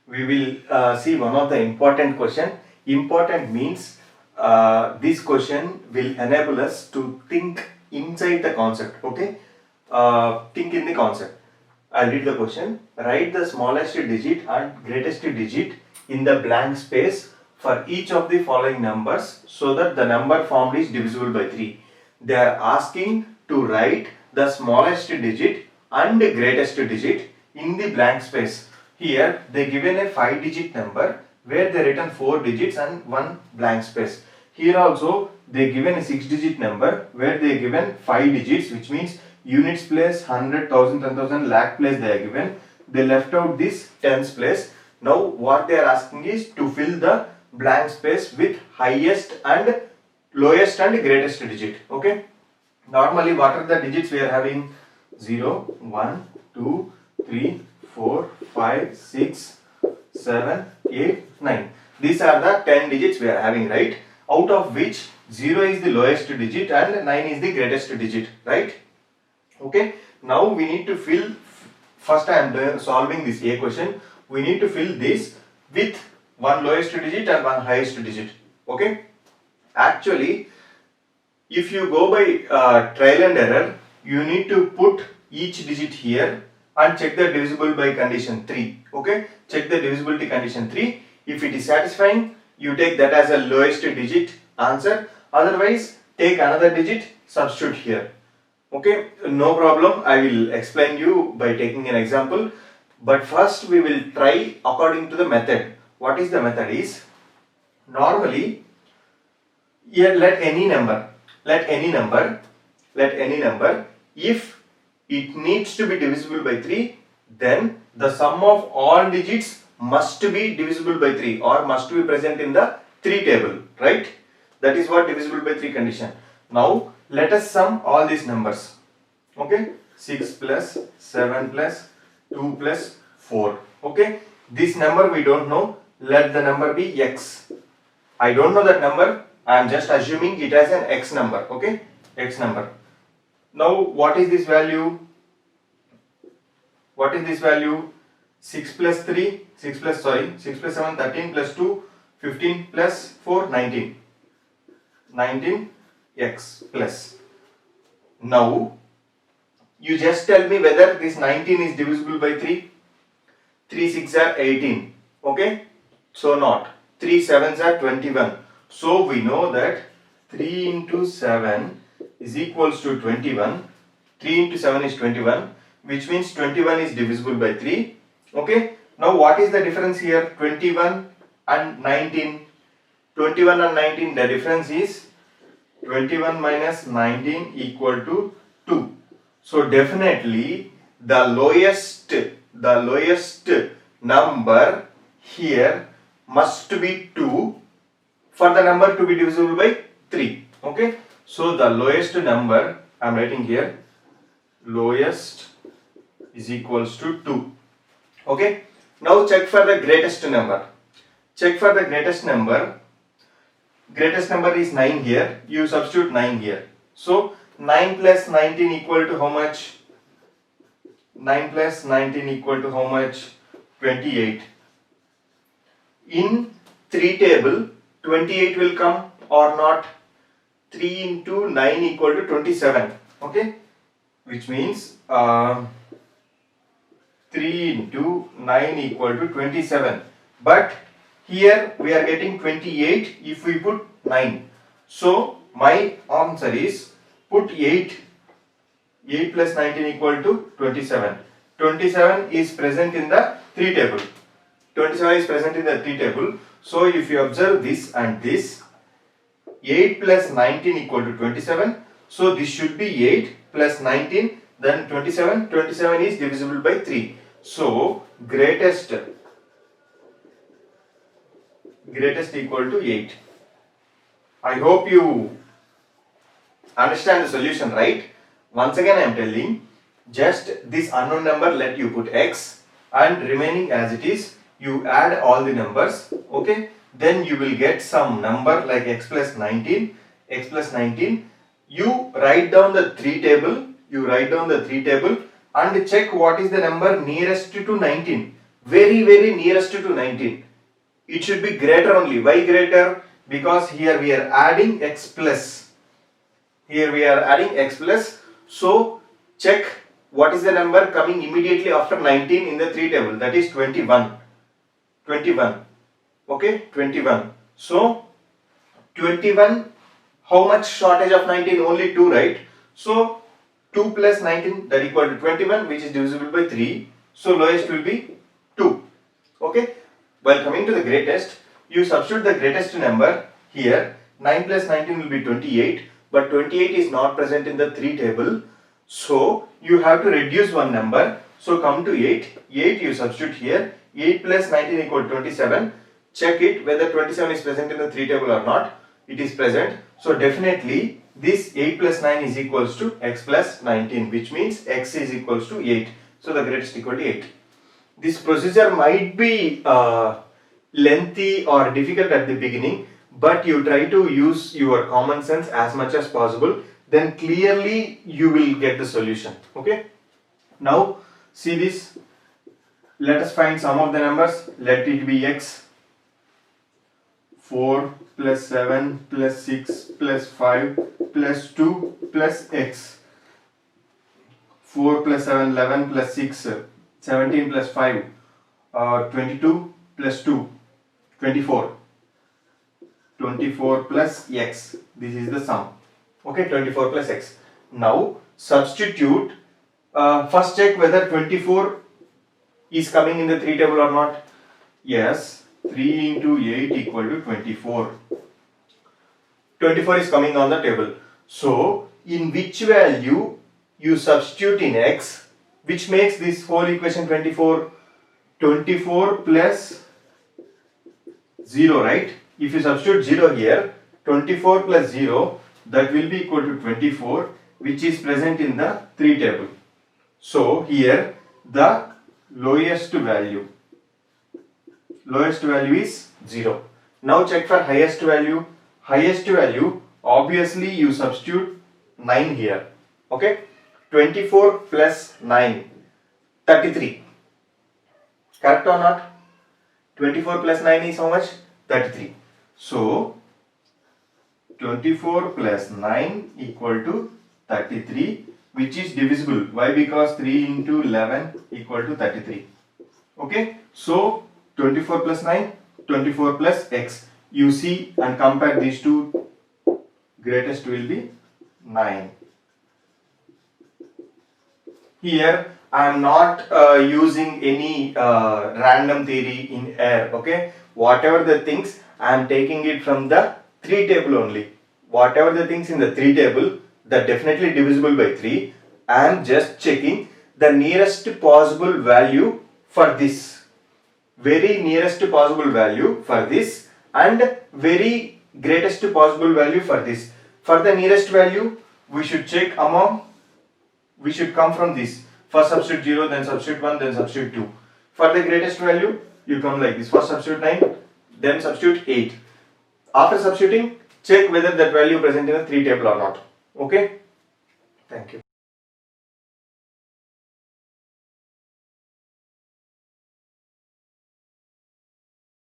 we will see one of the important question. Important means this question will enable us to think inside the concept. Okay, think in the concept. I'll read the question. Write the smallest digit and greatest digit in the blank space for each of the following numbers so that the number formed is divisible by 3. They are asking to write the smallest digit and greatest digit in the blank space. Here they given a 5-digit number where they written 4 digits and one blank space. Here also they given a 6-digit number where they given 5 digits, which means units place, 100, 1000, 10,000, lakh place they are given. They left out this tens place. Now what they are asking is to fill the blank space with highest and lowest and greatest digit. Okay. Normally what are the digits we are having? 0, 1, 2, 3, 4, 5, 6, 7, 8, 9. These are the 10 digits we are having, right? Out of which 0 is the lowest digit and 9 is the greatest digit, right? Okay. Now we need to fill, first I am solving this A question. We need to fill this with one lowest digit and one highest digit. Okay. Actually, if you go by trial and error, you need to put each digit here and check the divisible by condition 3. Okay, check the divisibility condition 3. If it is satisfying, you take that as a lowest digit answer. Otherwise, take another digit, substitute here. Okay, no problem. I will explain you by taking an example. But first we will try according to the method. What is the method is, normally here let any number, if it needs to be divisible by 3, then the sum of all digits must be divisible by 3 or must be present in the 3 table, right? That is what divisible by 3 condition. Now let us sum all these numbers. Okay, 6 plus 7 plus 2 plus 4. Okay, this number we don't know, let the number be x. I don't know that number, I am just assuming it as an x number. Okay, x number. Now what is this value? What is this value? 6 plus 3, 6 plus 7, 13 plus 2, 15 plus 4, 19. 19x plus. Now you just tell me whether this 19 is divisible by 3. 3 6 are 18. Okay, so not. 3 7s are 21. So we know that 3 into 7 is equals to 21. 3 into 7 is 21, which means 21 is divisible by 3. Okay, now what is the difference here? 21 and 19. 21 and 19, the difference is 21 minus 19 equal to 2. So definitely the lowest number here must be 2 for the number to be divisible by 3. Okay, so the lowest number I am writing here, lowest is equals to 2. Okay, now check for the greatest number. Check for the greatest number. Greatest number is 9 here. You substitute 9 here. So 9 plus 19 equal to how much? 9 plus 19 equal to how much? 28. In 3 table, 28 will come or not? 3 into 9 equal to 27. Okay, which means 3 into 9 equal to 27. But here we are getting 28 if we put 9. So my answer is put 8. 8 plus 19 equal to 27. 27 is present in the 3 table. 27 is present in the 3 table. So if you observe this and this, 8 plus 19 equal to 27. So this should be 8 plus 19, then 27. 27 is divisible by 3. So greatest equal to 8. I hope you understand the solution, right? Once again I am telling, just this unknown number let you put x and remaining as it is, you add all the numbers. Okay, then you will get some number like x plus 19. You write down the 3 table, and check what is the number nearest to 19. very nearest to 19. It should be greater only. Why greater? Because here we are adding x plus. Here we are adding x plus. So check what is the number coming immediately after 19 in the 3 table. That is 21. 21. Okay, 21. So 21, how much shortage of 19? Only 2, right? So 2 plus 19, that equal to 21, which is divisible by 3. So lowest will be 2. Okay. While coming to the greatest, you substitute the greatest number here. 9 plus 19 will be 28, but 28 is not present in the 3 table. So you have to reduce one number. So come to 8. 8 you substitute here. 8 plus 19 equal to 27. Check it whether 27 is present in the 3 table or not. It is present. So definitely this 8 plus 9 is equals to x plus 19, which means x is equals to 8. So the greatest equal to 8. This procedure might be lengthy or difficult at the beginning, but you try to use your common sense as much as possible, then clearly you will get the solution. Okay. Now see this. Let us find some of the numbers. Let it be x. 4 plus 7 plus 6 plus 5 plus 2 plus x. 4 plus 7, 11 plus 6, 17 plus 5, 22 plus 2, 24. 24 plus x. This is the sum. Okay, 24 plus x. Now substitute. First check whether 24 is coming in the 3 table or not. Yes. 3 into 8 equal to 24. 24 is coming on the table. So in which value you substitute in x, which makes this whole equation 24? 24 plus 0, right? If you substitute 0 here, 24 plus 0, that will be equal to 24, which is present in the 3 table. So here the lowest value is 0. Now check for highest value. Highest value, obviously you substitute 9 here. Okay. 24 plus 9, 33. Correct or not? 24 plus 9 is how much? 33. So 24 plus 9 equal to 33, which is divisible. Why? Because 3 into 11 equal to 33. Okay. So 24 plus 9, 24 plus x. You see and compare these two. Greatest will be 9. Here I am not using any random theory in air. Okay. Whatever the things, I am taking it from the 3 table only. Whatever the things in the 3 table, that definitely divisible by 3. I am just checking the nearest possible value for this. Very nearest possible value for this and very greatest possible value for this. For the nearest value, we should check among, we should come from this. First substitute 0, then substitute 1, then substitute 2. For the greatest value, you come like this. First substitute 9, then substitute 8. After substituting, check whether that value present in the 3 table or not. Okay. Thank you.